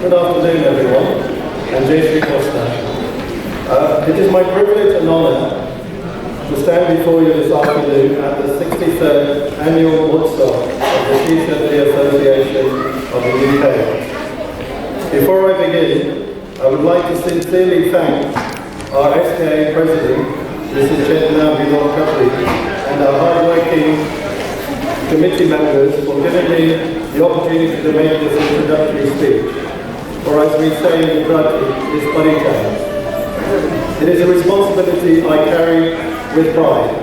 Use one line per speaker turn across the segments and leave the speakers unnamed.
Good afternoon, everyone, and Jai Shri Krishna. It is my privilege and honor to stand before you this afternoon at the 63rd Annual Mahotsav of the Kshatriya Association of the UK. Before I begin, I would like to sincerely thank our SKA President, Mrs. Chetna Vinod Khatri, and our hard-working committee members for giving me the opportunity to make this introductory speech, or as we say in Gujarati, this parichay. It is a responsibility I carry with pride.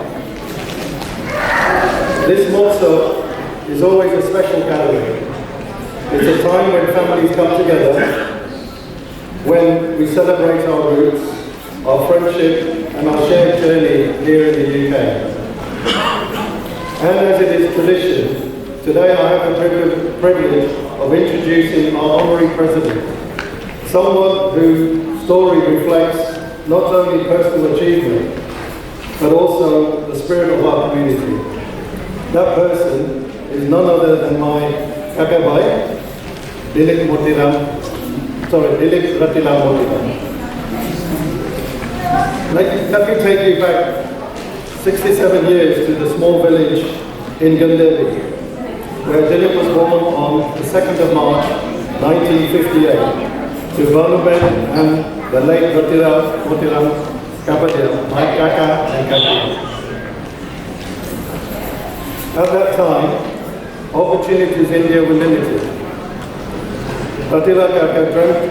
This Mahotsav is always a special gathering. It's a time when families come together, when we celebrate our roots, our friendship and our shared journey here in the UK. And as it is tradition, today I have the privilege of introducing our Honorary President, someone whose story reflects not only personal achievement, but also the spirit of our community. That person is none other than my Kakabai, Dilip Ratilam Motiram. Let me take you back 67 years to the small village in Gandevi, where Dilip was born on the 2nd of March 1958 to Bhanuben and the late Motiram Kapadia, my Kaka and Kaki. At that time, opportunities in India were limited. Ratila Kaka dreamt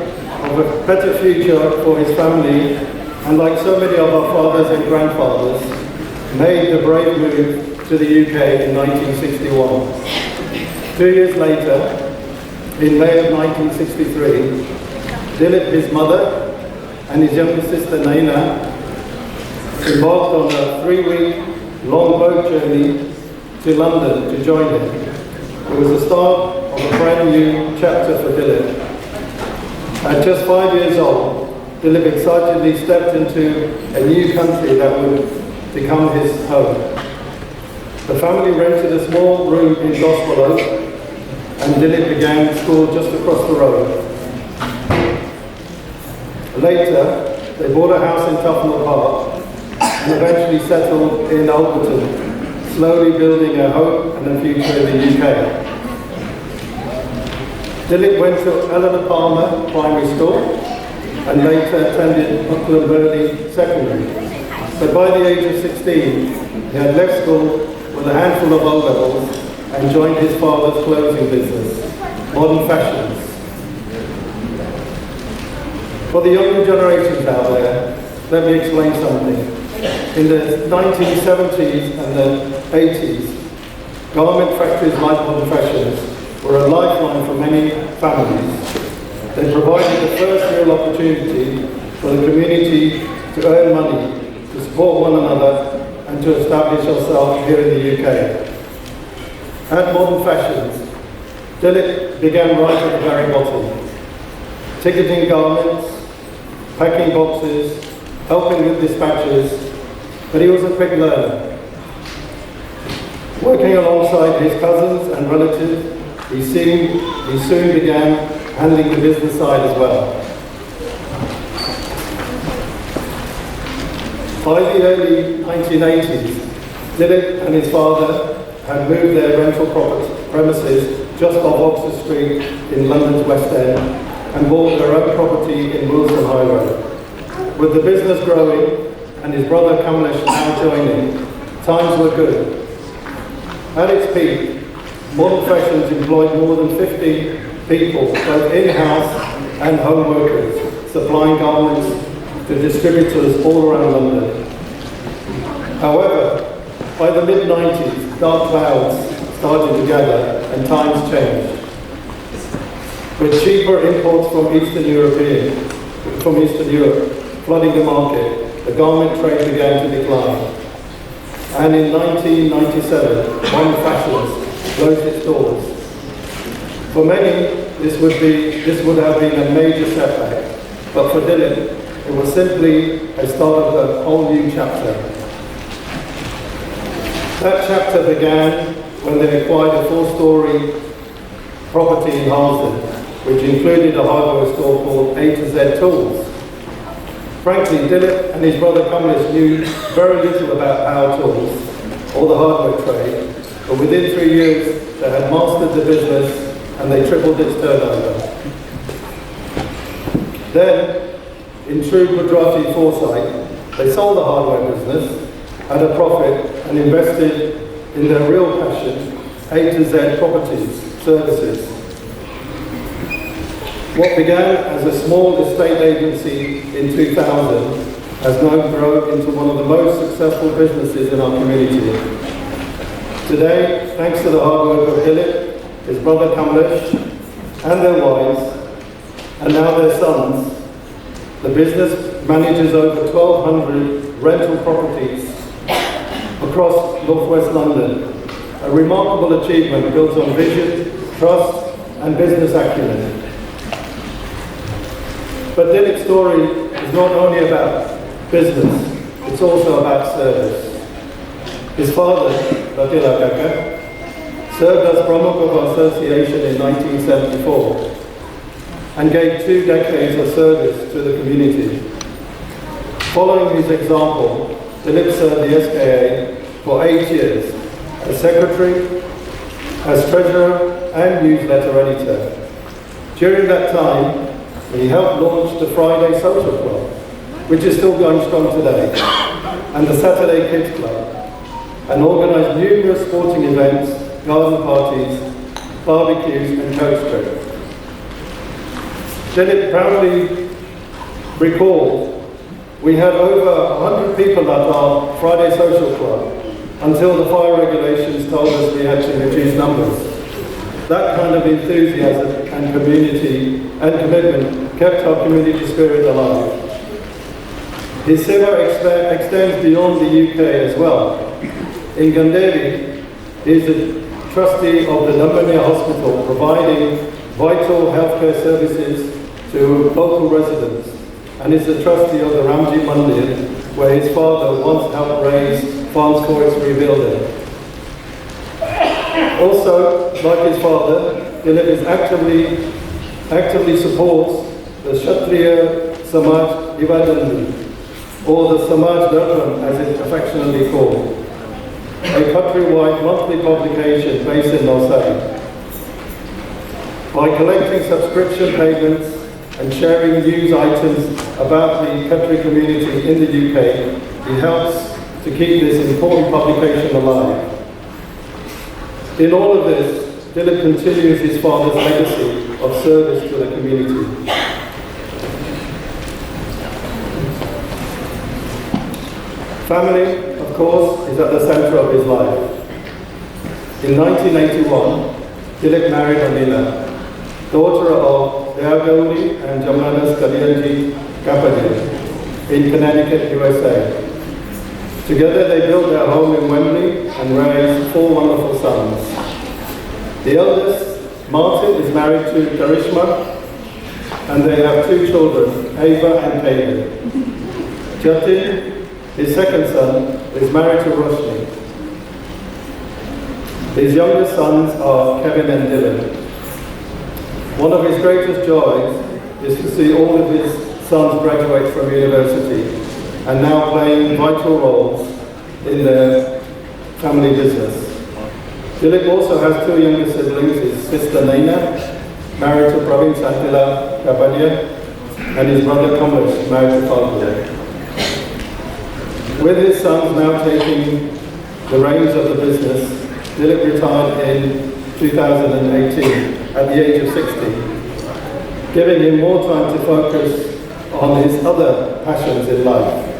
of a better future for his family, and like so many of our fathers and grandfathers, made the brave move to the UK in 1961. 2 years later, in May of 1963, Dilip, his mother, and his younger sister Naina embarked on a 3-week-long boat journey to London to join him. It was the start of a brand new chapter for Dilip. At just 5 years old, Dilip excitedly stepped into a new country that would become his home. The family rented a small room in Gospel Oak, and Dilip began school just across the road. Later, they bought a house in Tufnell Park and eventually settled in Alberton, slowly building a hope and a future in the UK. Dilip went to Eleanor Palmer Primary School and later attended Upland Burley Secondary. But by the age of 16, he had left school with a handful of O-levels and joined his father's clothing business, Modern Fashions. For the younger generations out there, let me explain something. In the 1970s and the 80s, garment factories like Modern Fashions were a lifeline for many families. They provided the first real opportunity for the community to earn money, to support one another, and to establish ourselves here in the UK. At Modern Fashions, Dilip began right at the very bottom, ticketing garments, packing boxes, helping with dispatches, but he was a quick learner. Working alongside his cousins and relatives, he soon began handling the business side as well. By the early 1980s, Dilip and his father had moved their rental premises just off Oxford Street in London's West End and bought their own property in Wilson High Road. With the business growing and his brother Kamlesh now joining, times were good. At its peak, Modern Fashions employed more than 50 people, both in-house and home workers, supplying garments to distributors all around London. However, by the mid-90s, dark clouds started to gather and times changed. With cheaper imports from Eastern Europe flooding the market, the garment trade began to decline. And in 1997, Modern Fashions closed its doors. For many, this would have been a major setback, but for Dilip, it was simply a start of a whole new chapter. That chapter began when they acquired a 4-story property in Harlesden, which included a hardware store called A to Z Tools. Frankly, Dilip and his brother Kamlesh knew very little about power tools or the hardware trade, but within 3 years they had mastered the business and they tripled its turnover. Then, in true Gujarati foresight, they sold the hardware business at a profit and invested in their real passion, A to Z Properties Services. What began as a small estate agency in 2000 has now grown into one of the most successful businesses in our community. Today, thanks to the hard work of Dilip, his brother Kamlesh, and their wives, and now their sons, the business manages over 1,200 rental properties across northwest London, a remarkable achievement built on vision, trust, and business acumen. But Dilip's story is not only about business, it's also about service. His father, Ratila Kaka, served as Pramukh of our association in 1974 and gave 2 decades of service to the community. Following his example, Dilip served the SKA for 8 years as secretary, as treasurer and newsletter editor. During that time, he helped launch the Friday Social Club, which is still going strong today, and the Saturday Kids Club, and organised numerous sporting events, garden parties, barbecues and coach trips. Dilip proudly recalled, we had over 100 people at our Friday Social Club until the fire regulations told us we had to reduce numbers. That kind of enthusiasm and community and commitment kept our community spirit alive. His seva extends beyond the UK as well. In Gandheri, he is a trustee of the Namania Hospital, providing vital healthcare services to local residents, and is a trustee of the Ramji Mandir, where his father once helped raise funds for its rebuilding. Also, like his father, Dilip actively supports the Kshatriya Samaj Divadandi, or the Samaj Darpan as it's affectionately called, a countrywide monthly publication based in Navsari. By collecting subscription payments and sharing news items about the Khatri community in the UK, he helps to keep this important publication alive. In all of this, Dilip continues his father's legacy of service to the community. Family, of course, is at the centre of his life. In 1981, Dilip married Anila, daughter of Deagauli and Jamnadas Kalyanji Kapadia in Connecticut, USA. Together they built their home in Wembley and raised 4 wonderful sons. The eldest, Martin, is married to Karishma, and they have 2 children, Ava and Kaylee. Jatin, his second son, is married to Roshni. His youngest sons are Kevin and Dylan. One of his greatest joys is to see all of his sons graduate from university and now playing vital roles in their family business. Dilip also has 2 younger siblings, his sister Naina, married to Praveen Santila Kapadia, and his brother Kamlesh, married to Falguna. With his sons now taking the reins of the business, Dilip retired in 2018 at the age of 60, giving him more time to focus on his other passions in life.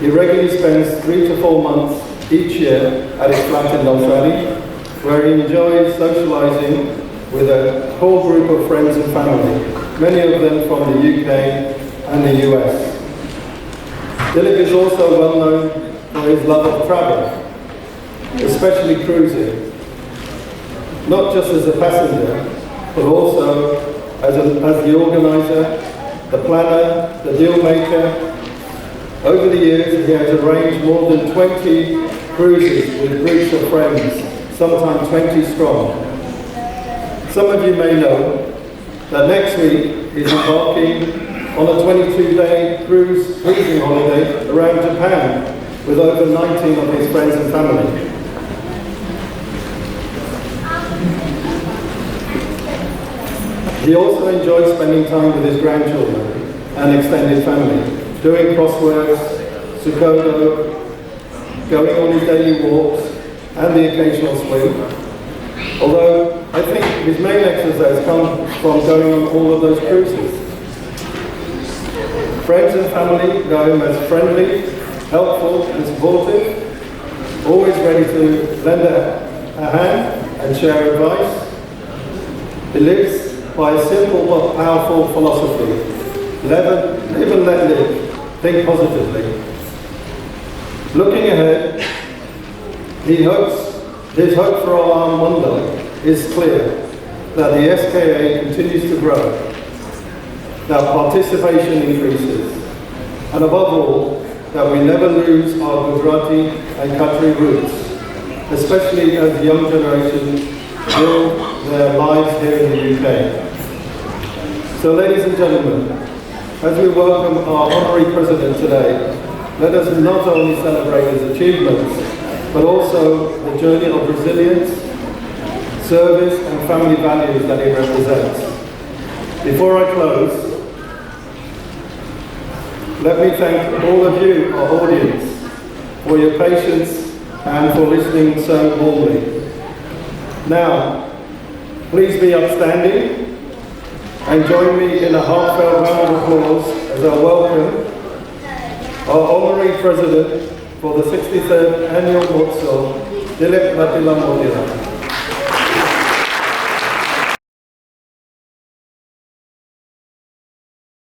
He regularly spends 3 to 4 months each year at his flat in Navsari, where he enjoys socialising with a core group of friends and family, many of them from the UK and the US. Dilip is also well known for his love of travel, especially cruising, not just as a passenger, but also as the organiser, the planner, the deal maker. Over the years, he has arranged more than 20 cruises with groups of friends, sometimes 20 strong. Some of you may know, that next week he's embarking on a 22-day cruising holiday around Japan with over 19 of his friends and family. He also enjoys spending time with his grandchildren and extended family, doing crosswords, sudoku, going on his daily walks, and the occasional swim. Although I think his main exercise comes from going on all of those cruises. Friends and family know him as friendly, helpful, and supportive, always ready to lend a hand and share advice. He lives by a simple but powerful philosophy: live and let live, think positively. Looking ahead, his hope for our mundo is clear, that the SKA continues to grow, that participation increases, and above all, that we never lose our Gujarati and Khatri roots, especially as the young generation build their lives here in the UK. So ladies and gentlemen, as we welcome our honorary president today, let us not only celebrate his achievements, but also the journey of resilience, service and family values that he represents. Before I close, let me thank all of you, our audience, for your patience and for listening so warmly. Now, please be upstanding and join me in a heartfelt round of applause as I welcome our honorary president for the 63rd Annual Mahotsav, Dilip Latila Modira.